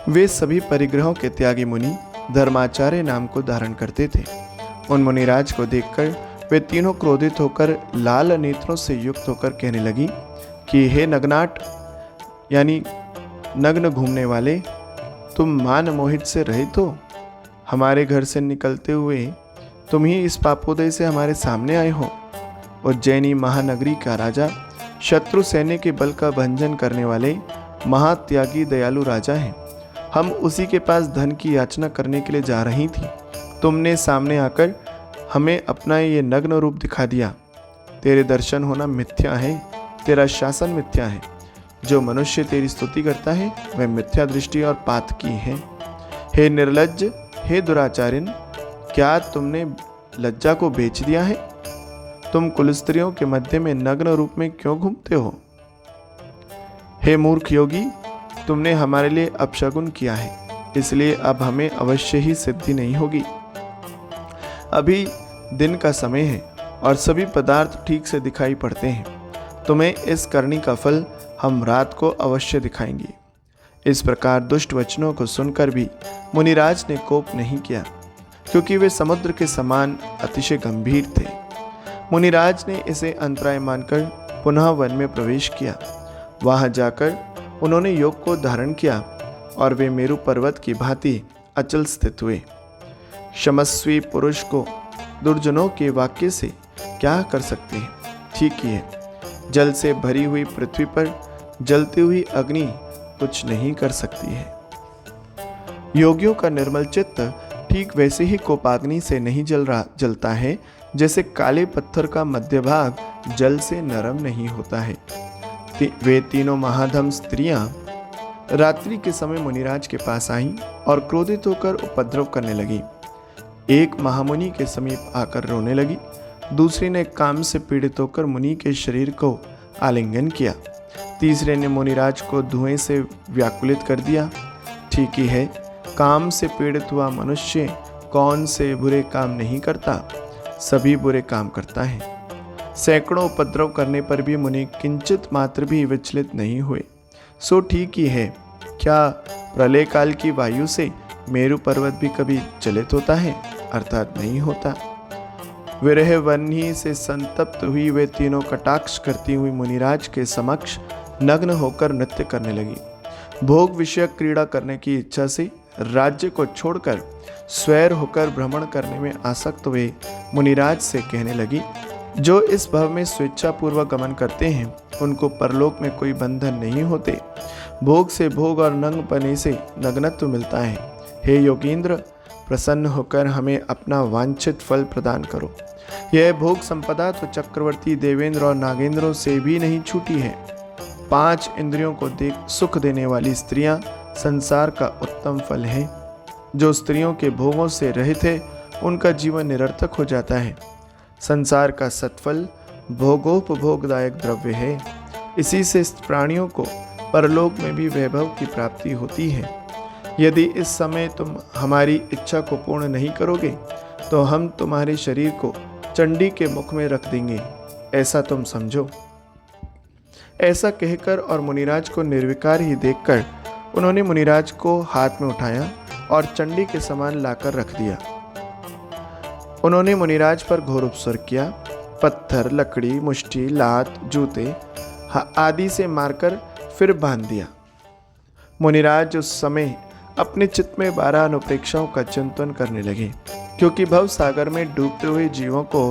वे सभी परिग्रहों के त्यागी मुनि धर्माचार्य नाम को धारण करते थे। उन मुनिराज को देखकर वे तीनों क्रोधित होकर लाल नेत्रों से युक्त होकर कहने लगी कि हे नग्नाट यानी नग्न घूमने वाले, तुम मान मोहित से रहित हो। हमारे घर से निकलते हुए तुम ही इस पापोदय से हमारे सामने आए हो। उज्जैनी महानगरी का राजा शत्रु सैन्य के बल का भंजन करने वाले महात्यागी दयालु राजा हैं। हम उसी के पास धन की याचना करने के लिए जा रही थी। तुमने सामने आकर हमें अपना ये नग्न रूप दिखा दिया। तेरे दर्शन होना मिथ्या है, तेरा शासन मिथ्या है। जो मनुष्य तेरी स्तुति करता है वह मिथ्या दृष्टि और पातकी है। हे निर्लज्ज, हे दुराचारिन, क्या तुमने लज्जा को बेच दिया है? तुम कुलस्त्रियों के मध्य में नग्न रूप में क्यों घूमते हो? हे मूर्ख योगी, तुमने हमारे लिए अपशगुन किया है, इसलिए अब हमें अवश्य ही सिद्धि नहीं होगी। अभी दिन का समय है और सभी पदार्थ ठीक से दिखाई पड़ते हैं। तुम्हें इस करनी का फल हम रात को अवश्य दिखाएंगे। इस प्रकार दुष्ट वचनों को सुनकर भी मुनिराज ने कोप नहीं किया, क्योंकि वे समुद्र के समान अतिशय गंभीर थे। मुनिराज ने इसे अंतराय मानकर पुनः वन में प्रवेश किया। वहां जाकर उन्होंने योग को धारण किया और वे मेरु पर्वत की भांति अचल स्थित हुए। क्षमस्वी पुरुष को दुर्जनों के वाक्य से क्या कर सकते हैं? ठीक ही है, जल से भरी हुई पृथ्वी पर जलती हुई अग्नि कुछ नहीं कर सकती है। योगियों का निर्मल चित्त ठीक वैसे ही कोपाग्नि से नहीं जलता है जैसे काले पत्थर का मध्य भाग जल से नरम नहीं होता है। वे तीनों महाधम स्त्रियां रात्रि के समय मुनिराज के पास आईं और क्रोधित होकर उपद्रव करने लगी। एक महामुनि के समीप आकर रोने लगी, दूसरी ने काम से पीड़ित होकर मुनि के शरीर को आलिंगन किया, तीसरे ने मुनिराज को धुएं से व्याकुलित कर दिया। ठीक ही है, काम से पीड़ित हुआ मनुष्य कौन से बुरे काम नहीं करता, सभी बुरे काम करता है। सैकड़ों उपद्रव करने पर भी मुनि किंचित मात्र भी विचलित नहीं हुए। सो ठीक ही है, क्या प्रलय काल की वायु से मेरु पर्वत भी कभी चलित होता है? अर्थात नहीं होता। विरह वन्ही से संतप्त हुई वे तीनों कटाक्ष करती हुई मुनिराज के समक्ष नग्न होकर नृत्य करने लगी। भोग विषयक क्रीड़ा करने की इच्छा से राज्य को छोड़कर स्वैर होकर भ्रमण करने में आसक्त हुए मुनिराज से कहने लगी, जो इस भव में स्वेच्छापूर्वक गमन करते हैं उनको परलोक में कोई बंधन नहीं होते। भोग से भोग और नंगपने से नग्नत्व मिलता है। हे योगींद्र, प्रसन्न होकर हमें अपना वांछित फल प्रदान करो। यह भोग संपदा तो चक्रवर्ती देवेंद्र और नागेंद्रों से भी नहीं छूटी है। 5 इंद्रियों को देख सुख देने वाली स्त्रियां संसार का उत्तम फल है। जो स्त्रियों के भोगों से रहित है उनका जीवन निरर्थक हो जाता है। संसार का सत्फल भोगोपभोगदायक द्रव्य है। इसी से प्राणियों को परलोक में भी वैभव की प्राप्ति होती है। यदि इस समय तुम हमारी इच्छा को पूर्ण नहीं करोगे तो हम तुम्हारे शरीर को चंडी के मुख में रख देंगे, ऐसा तुम समझो। ऐसा कहकर और मुनिराज को निर्विकार ही देखकर उन्होंने मुनिराज को हाथ में उठाया और चंडी के समान लाकर रख दिया। उन्होंने मुनिराज पर घोर उपसर्ग किया। पत्थर, लकड़ी, मुष्टि, लात, जूते आदि से मारकर फिर बांध दिया। मुनिराज उस समय अपने चित्त में 12 अनुप्रेक्षाओं का चिंतन करने लगे, क्योंकि भव सागर में डूबते हुए जीवों को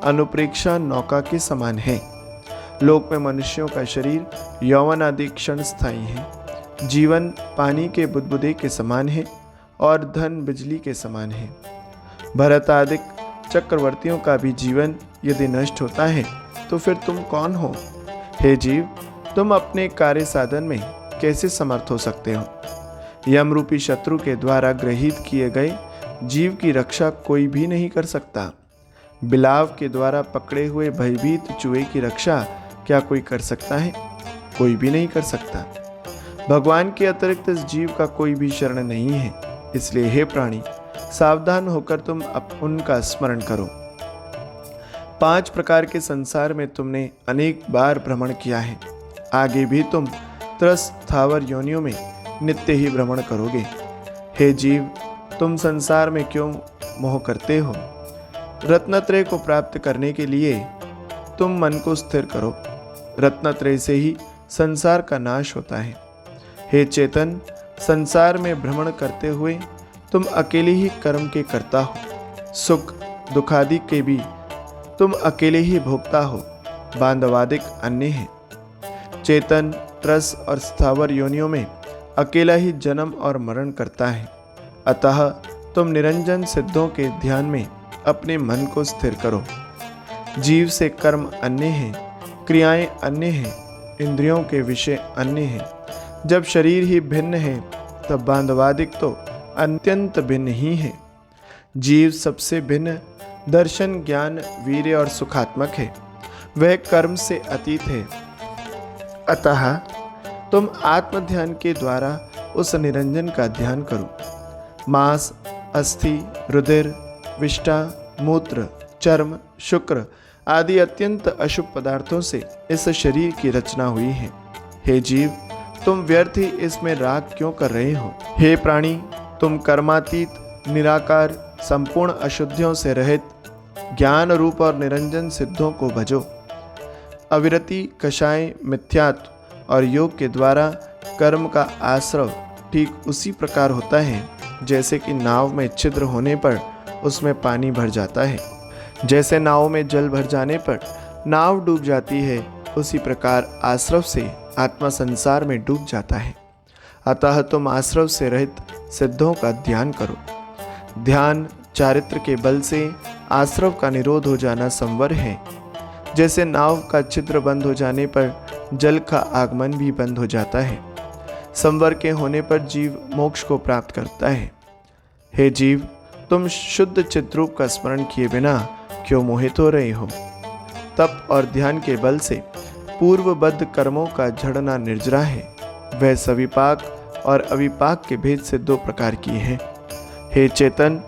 अनुप्रेक्षा नौका के समान है। लोक में मनुष्यों का शरीर यौवन आदि क्षण स्थायी है। जीवन पानी के बुदबुदे के समान है और धन बिजली के समान है। भरत आदि चक्रवर्तियों का भी जीवन यदि नष्ट होता है तो फिर तुम कौन हो? हे जीव, तुम अपने कार्य साधन में कैसे समर्थ हो सकते हो? यम रूपी शत्रु के द्वारा गृहीत किए गए जीव की रक्षा कोई भी नहीं कर सकता। बिलाव के द्वारा पकड़े हुए भयभीत चूहे की रक्षा क्या कोई कर सकता है? कोई भी नहीं कर सकता। भगवान के अतिरिक्त इस जीव का कोई भी शरण नहीं है। इसलिए हे प्राणी, सावधान होकर तुम उनका स्मरण करो। 5 प्रकार के संसार में तुमने अनेक बार भ्रमण किया है। आगे भी तुम त्रस स्थावर योनियों में नित्य ही भ्रमण करोगे। हे जीव, तुम संसार में क्यों मोह करते हो? रत्नत्रय को प्राप्त करने के लिए तुम मन को स्थिर करो। रत्नत्रय से ही संसार का नाश होता है। हे चेतन, संसार में भ्रमण करते हुए तुम अकेले ही कर्म के कर्ता हो। सुख दुखादि के भी तुम अकेले ही भोगता हो। बांधवादिक अन्य है। चेतन त्रस और स्थावर योनियों में अकेला ही जन्म और मरण करता है। अतः तुम निरंजन सिद्धों के ध्यान में अपने मन को स्थिर करो। जीव से कर्म अन्य हैं, क्रियाएं अन्य हैं, इंद्रियों के विषय अन्य हैं। जब शरीर ही भिन्न है तब बांधवादिक तो अत्यंत भिन्न ही है। जीव सबसे भिन्न दर्शन, ज्ञान, वीर्य और सुखात्मक है। वह कर्म से अतीत है। अतः तुम आत्म ध्यान के द्वारा उस निरंजन का ध्यान करो। मांस, अस्थि, रुधिर, विष्ठा, मूत्र, चर्म, शुक्र आदि अत्यंत अशुभ पदार्थों से इस शरीर की रचना हुई है। हे जीव, तुम व्यर्थ ही इसमें राग क्यों कर रहे हो? हे प्राणी, तुम कर्मातीत, निराकार, संपूर्ण अशुद्धियों से रहित ज्ञान रूप और निरंजन सिद्धों को भजो। अविरति, कषाय, मिथ्यात्व और योग के द्वारा कर्म का आश्रव ठीक उसी प्रकार होता है जैसे कि नाव में छिद्र होने पर उसमें पानी भर जाता है। जैसे नाव में जल भर जाने पर नाव डूब जाती है, उसी प्रकार आश्रव से आत्मा संसार में डूब जाता है। अतः तुम आश्रव से रहित सिद्धों का ध्यान करो। ध्यान चारित्र के बल से आश्रव का निरोध हो जाना संवर है। जैसे नाव का छिद्र बंद हो जाने पर जल का आगमन भी बंद हो जाता है। संवर के होने पर जीव मोक्ष को प्राप्त करता है। हे जीव, तुम शुद्ध चिद्रूप का स्मरण किए बिना क्यों मोहित हो रहे हो? तप और ध्यान के बल से पूर्वबद्ध कर्मों का झड़ना निर्जरा है। वह सविपाक और अविपाक के भेद से दो प्रकार की है। हे चेतन,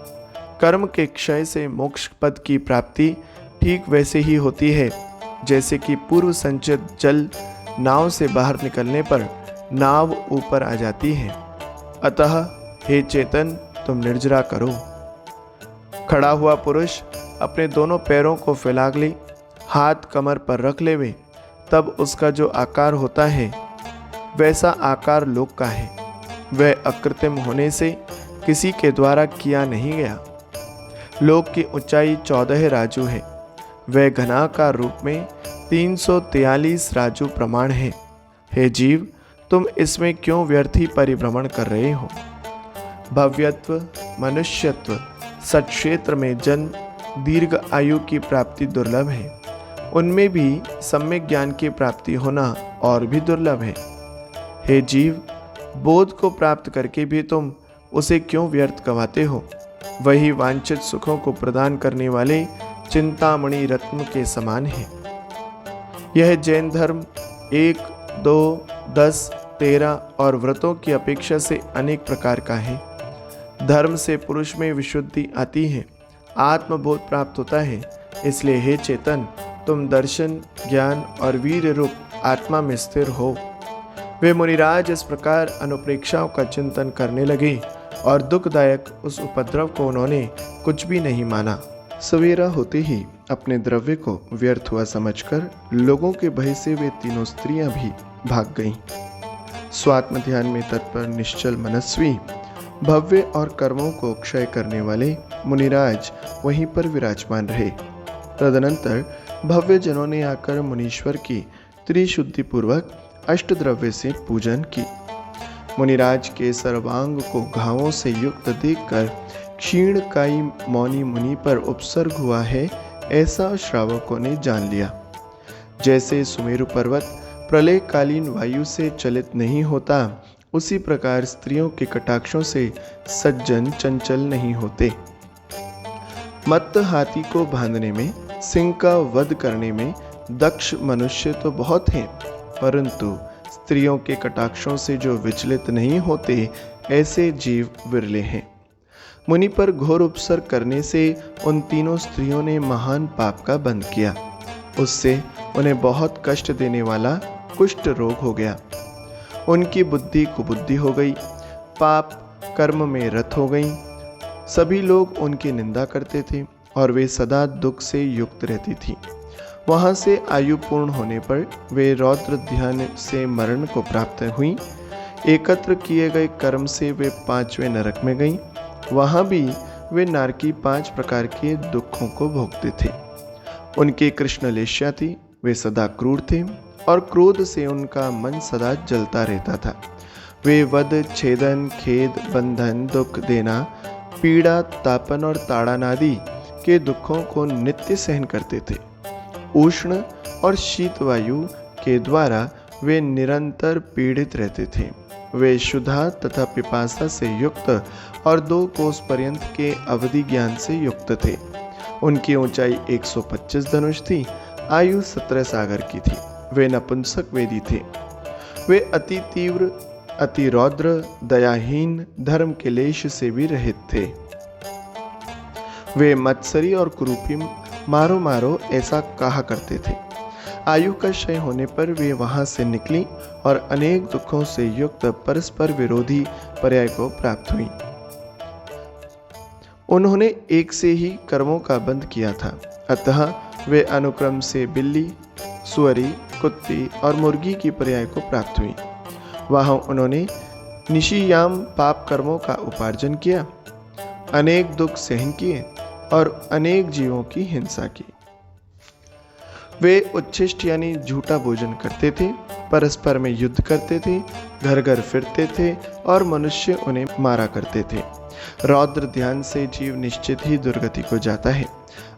कर्म के क्षय से मोक्ष पद की प्राप्ति ठीक वैसे ही होती है जैसे कि पूर्व संचित जल नाव से बाहर निकलने पर नाव ऊपर आ जाती है। अतः हे चेतन, तुम निर्जरा करो। खड़ा हुआ पुरुष अपने दोनों पैरों को फैला ले, हाथ कमर पर रख लेवे, तब उसका जो आकार होता है वैसा आकार लोक का है। वह अकृत्रिम होने से किसी के द्वारा किया नहीं गया। लोक की ऊंचाई 14 राजू है। वह घनाकार रूप में 343 राजू प्रमाण है। हे जीव, तुम इसमें क्यों व्यर्थी परिभ्रमण कर रहे हो? भव्यत्व, मनुष्यत्व, सत्क्षेत्र में जन्म, दीर्घ आयु की प्राप्ति दुर्लभ है। उनमें भी सम्यक ज्ञान की प्राप्ति होना और भी दुर्लभ है। हे जीव, बोध को प्राप्त करके भी तुम उसे क्यों व्यर्थ गंवाते हो? वही वांछित सुखों को प्रदान करने वाले चिंतामणि रत्न के समान है। यह जैन धर्म 1, 2, 10, 13 और व्रतों की अपेक्षा से अनेक प्रकार का है। धर्म से पुरुष में विशुद्धि आती है, आत्मबोध प्राप्त होता है। इसलिए हे चेतन, तुम दर्शन, ज्ञान और वीर रूप आत्मा में स्थिर हो। वे मुनिराज इस प्रकार अनुप्रेक्षाओं का चिंतन करने लगे और दुखदायक उस उपद्रव को उन्होंने कुछ भी नहीं माना। सवेरा होते ही अपने द्रव्य को व्यर्थ हुआ समझकर लोगों के भय से वे तीनों स्त्रियां भी भाग गईं। स्वात्म ध्यान में तत्पर निश्चल मनस्वी, भव्य और कर्मों को क्षय करने वाले मुनिराज वहीं पर विराजमान रहे। तदनंतर भव्य जनों ने आकर मुनीश्वर की त्रिशुद्धि पूर्वक अष्टद्रव्य से पूजन की। मुनिराज के सर्वांग को घावों से युक्त देखकर क्षीणकायी मौनी मुनि पर उपसर्ग हुआ है, ऐसा श्रावकों ने जान लिया। जैसे सुमेरु पर्वत प्रलयकालीन वायु से चलित नहीं होता, उसी प्रकार स्त्रियों के कटाक्षों से सज्जन चंचल नहीं होते। मत्त हाथी को बांधने में, सिंह का वध करने में दक्ष मनुष्य तो बहुत हैं, परंतु स्त्रियों के कटाक्षों से जो विचलित नहीं होते, ऐसे जीव विरले हैं। मुनि पर घोर उपसर्ग करने से उन तीनों स्त्रियों ने महान पाप का बंध किया। उससे उन्हें बहुत कष्ट देने वाला कुष्ठ रोग हो गया। उनकी बुद्धि कुबुद्धि हो गई, पाप कर्म में रत हो गई। सभी लोग उनकी निंदा करते थे और वे सदा दुख से युक्त रहती थी। वहाँ से आयु पूर्ण होने पर वे रौद्र ध्यान से मरण को प्राप्त हुई। एकत्र किए गए कर्म से वे 5वें नरक में गईं। वहाँ भी वे नारकी 5 प्रकार के दुखों को भोगते थे। उनकी कृष्णलेश्या थी, वे सदा क्रूर थे और क्रोध से उनका मन सदा जलता रहता था। वे वध, छेदन, खेद, बंधन, दुख देना, पीड़ा, तापन और ताड़न आदि के दुखों को नित्य सहन करते थे। उष्ण और शीत वायु के द्वारा वे निरंतर पीड़ित रहते थे। वे क्षुधा तथा पिपासा से युक्त और 2 कोस पर्यंत के अवधि ज्ञान से युक्त थे। उनकी ऊंचाई 125 धनुष थी, आयु 17 सागर की थी। वे नपुंसक वेदी थे। वे अति तीव्र, अति रौद्र, दयाहीन, धर्म के लेश से भी रहित थे। वे मत्सरी और कुरूपी मारो मारो ऐसा कहा करते थे। आयु का क्षय होने पर वे वहां से निकली और अनेक दुखों से युक्त परस्पर विरोधी पर्याय को प्राप्त हुई। उन्होंने एक से ही कर्मों का बंध किया था, अतः वे अनुक्रम से बिल्ली, सुअरी, कुत्ती और मुर्गी की पर्याय को प्राप्त हुई। वहां उन्होंने निशियाम पाप कर्मों का उपार्जन किया, अनेक दुख सहन किए और अनेक जीवों की हिंसा की। वे उच्छिष्ट यानी झूठा भोजन करते थे, परस्पर में युद्ध करते थे, घर घर फिरते थे और मनुष्य उन्हें मारा करते थे। रौद्र ध्यान से जीव निश्चित ही दुर्गति को जाता है।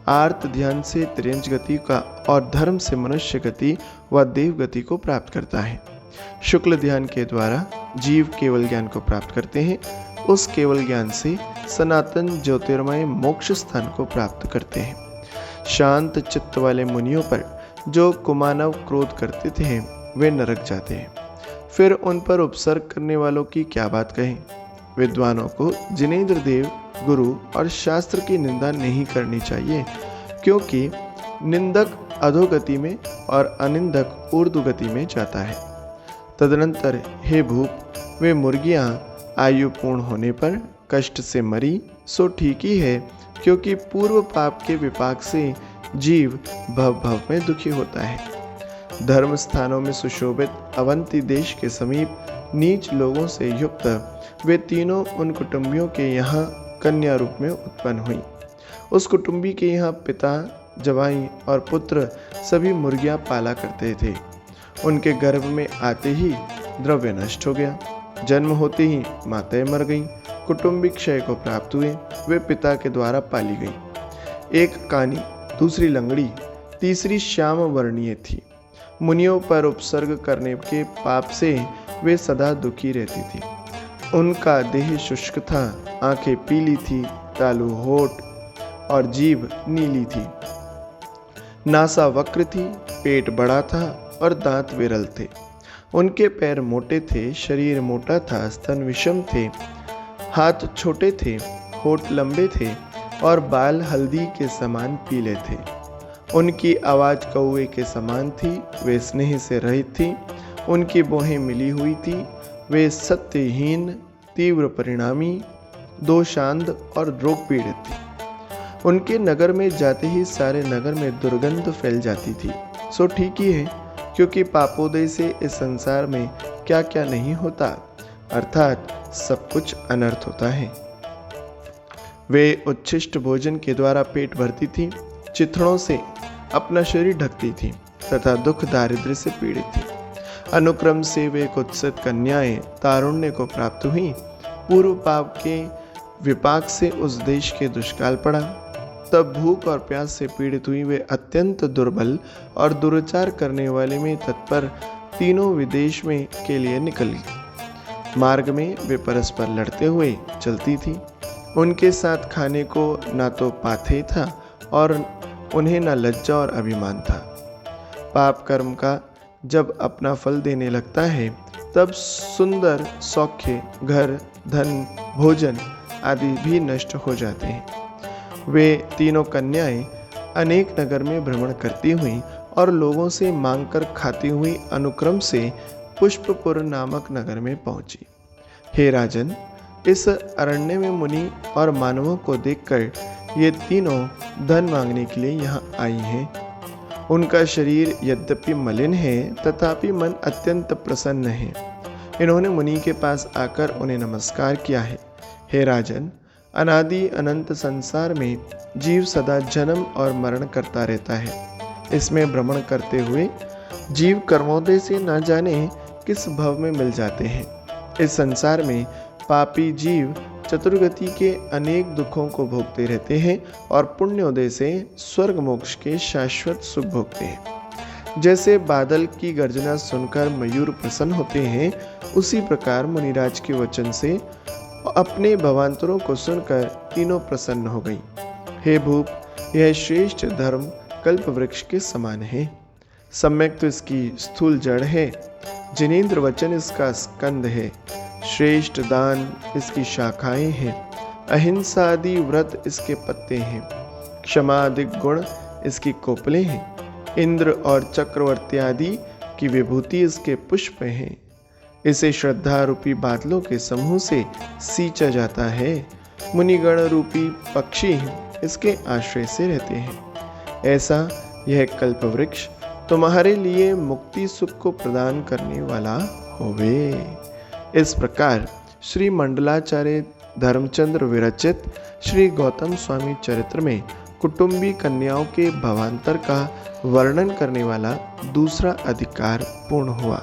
आर्त ध्यान से त्रियंज गति का और धर्म से मनुष्य गति व देव गति को प्राप्त करता है। शुक्ल ध्यान के द्वारा जीव केवल ज्ञान को प्राप्त करते हैं। उस केवल ज्ञान से सनातन ज्योतिर्मय मोक्ष स्थान को प्राप्त करते हैं। शांत चित्त वाले मुनियों पर जो कुमानव क्रोध करते थे वे नरक जाते हैं। फिर उन पर उपसर्ग करने वालों की क्या बात कहें। विद्वानों को जिनेंद्र देव, गुरु और शास्त्र की निंदा नहीं करनी चाहिए, क्योंकि निंदक अधोगति में और अनिंदक ऊर्ध्वगति में जाता है। तदनंतर हे भूप, वे मुर्गियां आयु पूर्ण होने पर कष्ट से मरी सो ठीक ही है, क्योंकि पूर्व पाप के विपाक से जीव भव भव में दुखी होता है। धर्म स्थानों में सुशोभित अवंती देश के समीप नीच लोगों से युक्त वे तीनों उन कुटुंबियों के यहाँ कन्या रूप में उत्पन्न हुई। उस कुटुंबी के यहाँ पिता, जवाई और पुत्र सभी मुर्गियां पाला करते थे। उनके गर्भ में आते ही द्रव्य नष्ट हो गया, जन्म होते ही माताएं मर गईं, कुटुंबिक क्षय को प्राप्त हुए, वे पिता के द्वारा पाली गईं। एक कानी, दूसरी लंगड़ी, तीसरी श्याम वर्णीय थी। मुनियों पर उपसर्ग करने के पाप से वे सदा दुखी रहती थी। उनका देह शुष्क था, आंखें पीली थी, तालु होठ और जीभ नीली थी। नासा वक्र थी, पेट बड़ा था और दांत विरल थे। उनके पैर मोटे थे, शरीर मोटा था, स्तन विषम थे, हाथ छोटे थे, होठ लंबे थे और बाल हल्दी के समान पीले थे। उनकी आवाज कौवे के समान थी, वे स्नेह से रहित थी, उनकी भौहें मिली हुई थी, वे सत्यहीन, तीव्र परिणामी, दोषांध और रोग पीड़ित थी। उनके नगर में जाते ही सारे नगर में दुर्गंध फैल जाती थी। सो ठीक ही है, क्योंकि पापोदय से इस संसार में क्या क्या नहीं होता, अर्थात सब कुछ अनर्थ होता है। वे उच्छिष्ट भोजन के द्वारा पेट भरती थी, चिथड़ों से अपना शरीर ढकती थी तथा दुख दारिद्र्य से पीड़ित थी। अनुक्रम से वे कुत्सित कन्याएं तारुण्य को प्राप्त हुई। पूर्व पाप के विपाक से उस देश के दुष्काल पड़ा, तब भूख और प्यास से पीड़ित हुई वे अत्यंत दुर्बल और दुराचार करने वाले में तत्पर तीनों विदेश में के लिए निकली। मार्ग में वे परस्पर लड़ते हुए चलती थी। उनके साथ खाने को ना तो पाथे था और उन्हें न लज्जा और अभिमान था। पाप कर्म का जब अपना फल देने लगता है, तब सुंदर सौख्य, घर, धन, भोजन आदि भी नष्ट हो जाते हैं। वे तीनों कन्याएं अनेक नगर में भ्रमण करती हुई और लोगों से मांगकर खाती हुई अनुक्रम से पुष्पपुर नामक नगर में पहुंची। हे राजन, इस अरण्य में मुनि और मानवों को देखकर ये तीनों धन मांगने के लिए यहाँ आई हैं। उनका शरीर यद्यपि मलिन है तथापि मन अत्यंत प्रसन्न है। इन्होंने मुनि के पास आकर उन्हें नमस्कार किया है। हे राजन, अनादि अनंत संसार में जीव सदा जन्म और मरण करता रहता है। इसमें भ्रमण करते हुए जीव कर्मोदय से न जाने किस भव में मिल जाते हैं। इस संसार में पापी जीव चतुर्गति के अनेक दुखों को भोगते रहते हैं और पुण्योदय से स्वर्ग मोक्ष के शाश्वत सुख भोगते हैं। जैसे बादल की गर्जना सुनकर मयूर प्रसन्न होते हैं, उसी प्रकार मुनिराज के वचन से अपने भवांतरों को सुनकर तीनों प्रसन्न हो गई। हे भूप, यह श्रेष्ठ धर्म कल्प वृक्ष के समान है। सम्यक तो इसकी स्थूल जड़ है, जिनेन्द्र वचन इसका स्कंद है, श्रेष्ठ दान इसकी शाखाएं हैं, अहिंसा आदि व्रत इसके पत्ते हैं, क्षमा आदि गुण इसकी कोपलें हैं, इंद्र और चक्रवर्ती आदि की विभूति इसके पुष्प हैं। इसे श्रद्धा रूपी बादलों के समूह से सींचा जाता है। मुनिगण रूपी पक्षी इसके आश्रय से रहते हैं। ऐसा यह कल्पवृक्ष तुम्हारे लिए मुक्ति सुख को प्रदान करने वाला होवे। इस प्रकार श्री मंडलाचार्य धर्मचंद्र विरचित श्री गौतम स्वामी चरित्र में कुटुंबी कन्याओं के भवांतर का वर्णन करने वाला दूसरा अधिकार पूर्ण हुआ।